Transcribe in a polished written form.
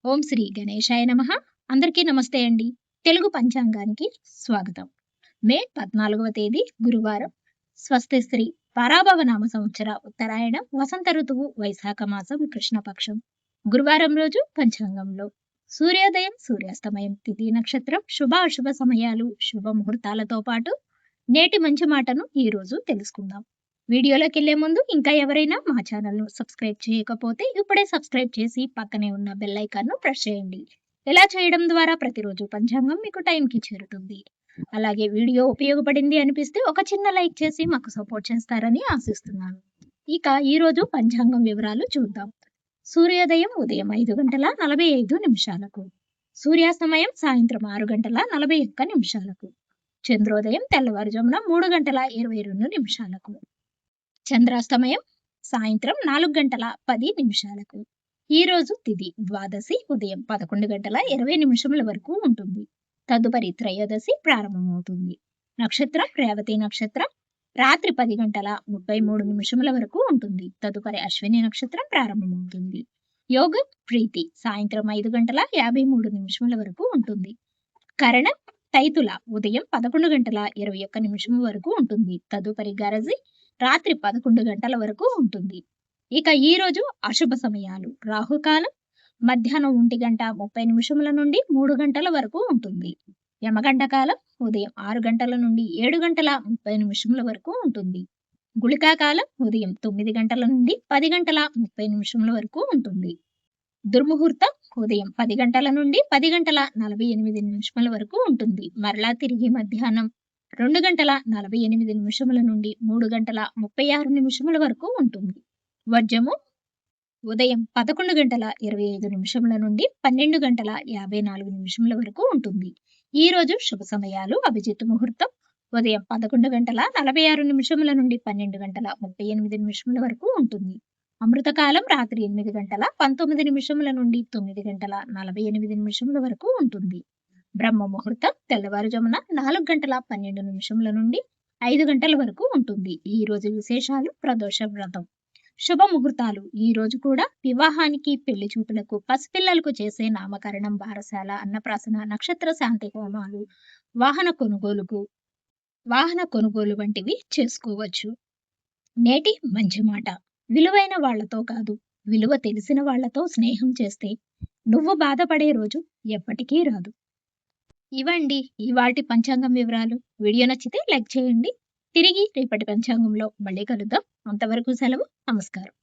ఓం శ్రీ గణేశాయ నమః. అందరికీ నమస్తే అండి. తెలుగు పంచాంగానికి స్వాగతం. మే 14వ తేదీ గురువారం. స్వస్తి శ్రీ పరాభవ నామ సంవత్సర ఉత్తరాయణం వసంత ఋతువు వైశాఖ మాసం కృష్ణపక్షం. గురువారం రోజు పంచాంగంలో సూర్యోదయం సూర్యాస్తమయం తిథి నక్షత్రం శుభ అశుభ సమయాలు శుభ ముహూర్తాలతో పాటు నేటి మంచి మాటను ఈ రోజు తెలుసుకుందాం. వీడియోలోకి వెళ్లే ముందు ఇంకా ఎవరైనా మా ఛానల్ను సబ్స్క్రైబ్ చేయకపోతే ఇప్పుడే సబ్స్క్రైబ్ చేసి పక్కనే ఉన్న బెల్ ఐకాన్ను ప్రెస్ చేయండి. ఇలా చేయడం ద్వారా ప్రతిరోజు పంచాంగం మీకు టైంకి చేరుతుంది. అలాగే వీడియో ఉపయోగపడింది అనిపిస్తే ఒక చిన్న లైక్ చేసి మాకు సపోర్ట్ చేస్తారని ఆశిస్తున్నాను. ఇక ఈ రోజు పంచాంగం వివరాలు చూద్దాం. సూర్యోదయం ఉదయం 5:45 సూర్యాస్తమయం సాయంత్రం 6:41 చంద్రోదయం తెల్లవారుజామున 3:22 చంద్రాస్తమయం సాయంత్రం 4:10 ఈ రోజు తిథి ద్వాదశి ఉదయం 11:20 వరకు ఉంటుంది. తదుపరి త్రయోదశి ప్రారంభమవుతుంది. నక్షత్రం రేవతి నక్షత్రం రాత్రి 10:33 వరకు ఉంటుంది. తదుపరి అశ్విని నక్షత్రం ప్రారంభమవుతుంది. యోగం ప్రీతి సాయంత్రం 5:53 వరకు ఉంటుంది. కరణం తైతుల ఉదయం 11:21 వరకు ఉంటుంది. తదుపరి గరజి రాత్రి 11 గంటల వరకు ఉంటుంది. ఇక ఈ రోజు అశుభ సమయాలు రాహుకాలం మధ్యాహ్నం 1:30 నుండి 3 గంటల వరకు ఉంటుంది. యమగంట కాలం ఉదయం 6 గంటల నుండి 7:30 వరకు ఉంటుంది. గుళికా కాలం ఉదయం 9 గంటల నుండి 10:30 వరకు ఉంటుంది. దుర్ముహూర్తం ఉదయం 10 గంటల నుండి 10:48 వరకు ఉంటుంది. మరలా తిరిగి మధ్యాహ్నం 2:48 నుండి 3:36 వరకు ఉంటుంది. వర్జము ఉదయం 11:25 నుండి 12:54 వరకు ఉంటుంది. ఈ రోజు శుభ సమయాలు అభిజిత్ ముహూర్తం ఉదయం 11:46 నుండి 12:38 వరకు ఉంటుంది. అమృతకాలం రాత్రి 8:19 నుండి 9:48 వరకు ఉంటుంది. బ్రహ్మ ముహూర్తం తెల్లవారుజామున 4:12 నుండి 5 గంటల వరకు ఉంటుంది. ఈ రోజు విశేషాలు ప్రదోష వ్రతం. శుభ ముహూర్తాలు ఈ రోజు కూడా వివాహానికి పెళ్లి చూపులకు పసిపిల్లలకు చేసే నామకరణం బారసాల అన్నప్రాసన నక్షత్ర శాంతి హోమాలు వాహన కొనుగోలు వంటివి చేసుకోవచ్చు. నేటి మంచి మాట విలువైన వాళ్లతో కాదు విలువ తెలిసిన వాళ్లతో స్నేహం చేస్తే నువ్వు బాధపడే రోజు ఎప్పటికీ రాదు. ఇవండి ఇవాల్టి పంచాంగం వివరాలు. వీడియో నచ్చితే లైక్ చేయండి. తిరిగి రేపటి పంచాంగంలో మళ్ళీ కలుద్దాం. అంతవరకు సెలవు. నమస్కారం.